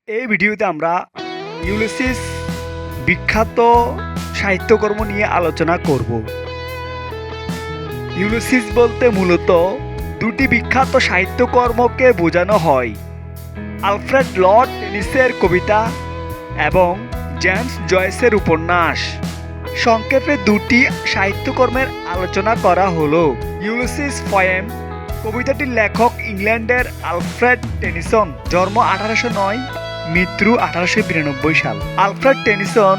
এই ভিডিওতে আমরা ইউলিসিস বিখ্যাত সাহিত্যকর্ম নিয়ে আলোচনা করব। ইউলিসিস বলতে মূলত দুটি বিখ্যাত সাহিত্যকর্মকে বোঝানো হয়, আলফ্রেড লর্ড টেনিসের কবিতা এবং জেমস জয়েসের উপন্যাস। সংক্ষেপে দুটি সাহিত্যকর্মের আলোচনা করা হলো। ইউলিসিস পোয়েম কবিতাটির লেখক ইংল্যান্ডের আলফ্রেড টেনিসন, জন্ম 1809, মৃত্যু 1892 সাল। আলফ্রেড টেনিসন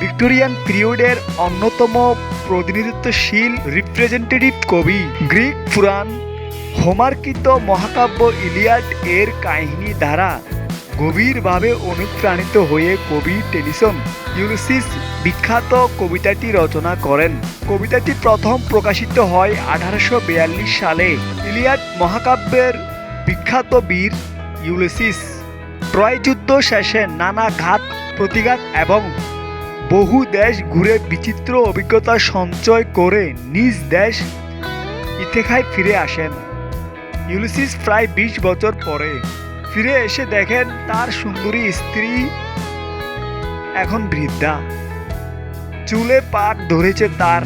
ভিক্টোরিয়ান পিরিয়ডের অন্যতম প্রতিনিধিত্বশীল রিপ্রেজেন্টেটিভ কবি। গ্রিক পুরাণ হোমারকৃত মহাকাব্য ইলিয়াড এর কাহিনী দ্বারা গভীরভাবে অনুপ্রাণিত হয়ে কবি টেনিসন ইউলিসিস বিখ্যাত কবিতাটি রচনা করেন। কবিতাটি প্রথম প্রকাশিত হয় 1842 সালে। ইলিয়াড মহাকাব্যের বিখ্যাত বীর ইউলিসিস ট্রয় যুদ্ধ শেষে নানা ঘাত প্রতিঘাত এবং বহু দেশ ঘুরে বিচিত্র অভিজ্ঞতা সঞ্চয় করে নিজ দেশ ইথেকায় ফিরে আসেন। ইউলিসিস প্রায় 20 বছর পরে ফিরে এসে দেখেন তার সুন্দরী স্ত্রী এখন বৃদ্ধা, চুলে পাক ধরেছে তার।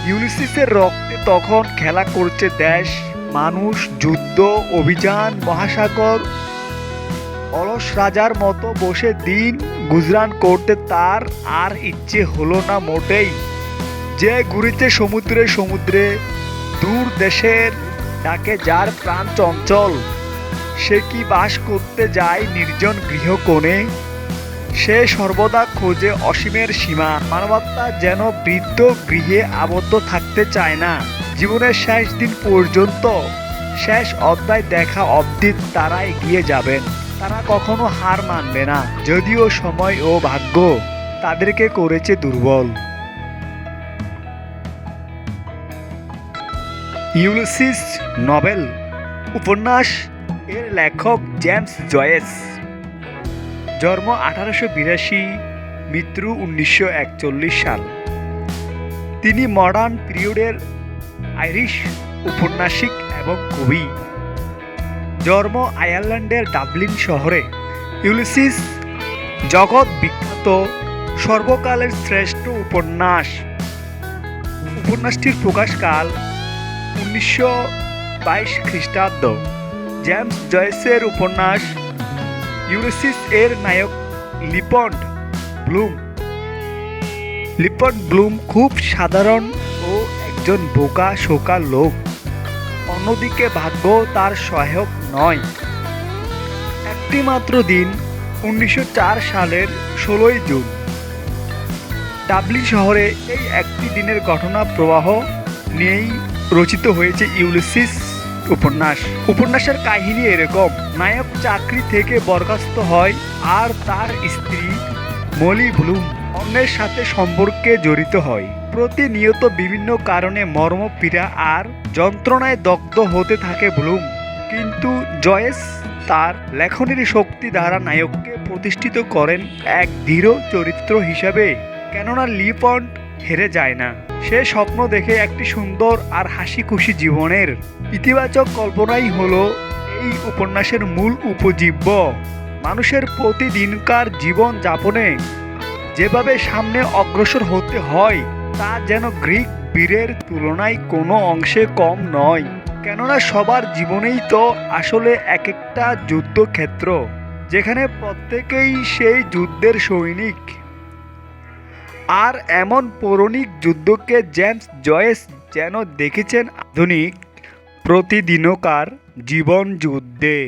ইউলিসিসের রক্তে তখন খেলা করছে দেশ, মানুষ, যুদ্ধ, অভিযান, মহাসাগর। অলস রাজার মতো বসে দিন গুজরান করতে তার আর ইচ্ছে হলো না মোটেই। যে ঘুরেছে সমুদ্রে সমুদ্রে, দূর দেশের ডাকে যার প্রাণ চঞ্চল, সে কি বাস করতে যায় নির্জন গৃহকোণে। সে সর্বদা খোঁজে অসীমের সীমা। মানবতা যেন বৃদ্ধ গৃহে আবদ্ধ থাকতে চায় না। জীবনের শেষ দিন পর্যন্ত, শেষ অধ্যায় দেখা অবধি তারা এগিয়ে যাবেন। তারা কখনো হার মানবে না, যদিও সময় ও ভাগ্য তাদেরকে করেছে দুর্বল। ইউলিসিস নভেল উপন্যাস এর লেখক জেমস জয়েস, জন্ম 1882, মৃত্যু 1941 সাল। তিনি মডার্ন পিরিয়ডের আইরিশ ঔপন্যাসিক এবং কবি। জন্ম আয়ারল্যান্ডের ডাবলিন শহরে। ইউলিসিস জগৎ বিখ্যাত সর্বকালের শ্রেষ্ঠ উপন্যাস। উপন্যাসটির প্রকাশকাল 1922 খ্রিস্টাব্দ। জেমস জয়েসের উপন্যাস ইউলিসিস এর নায়ক লিপন্ড ব্লুম। লিপন্ড ব্লুম খুব সাধারণ ও একজন বোকা শোকা লোক। অন্যদিকে ভাগ্য তার সহায়ক নয়। একটি মাত্র দিন, 1904 সালের 16 জুন, ডাবলিন শহরে এই একটি দিনের ঘটনা প্রবাহ নিয়েই রচিত হয়েছে ইউলিসিস উপন্যাস। উপন্যাসের কাহিনী এরকম: নায়ক চাকরি থেকে বরখাস্ত হয় আর তার স্ত্রী মলি ব্লুম অন্যের সাথে সম্পর্কে জড়িত হয়। প্রতিনিয়ত বিভিন্ন কারণে মর্মপীড়া আর যন্ত্রণায় দগ্ধ হতে থাকে ব্লুম। কিন্তু জয়েস তার লেখনীর শক্তি দ্বারা নায়ককে প্রতিষ্ঠিত করেন এক দৃঢ় চরিত্র হিসাবে। কেননা লিপন্ড হেরে যায় না। সে স্বপ্ন দেখে একটি সুন্দর আর হাসি খুশি জীবনের। ইতিবাচক কল্পনাই হলো এই উপন্যাসের মূল উপজীব্য। মানুষের প্রতিদিনকার জীবন যাপনে যেভাবে সামনে অগ্রসর হতে হয় তা যেন গ্রিক বীরের তুলনায় কোনো অংশে কম নয়। কেননা সবার জীবনেই তো আসলে এক একটা যুদ্ধক্ষেত্র, যেখানে প্রত্যেকেই সেই যুদ্ধের সৈনিক। আর এমন পৌরাণিক যুদ্ধকে জেমস জয়েস যেন দেখেছেন আধুনিক প্রতিদিনকার জীবন যুদ্ধে।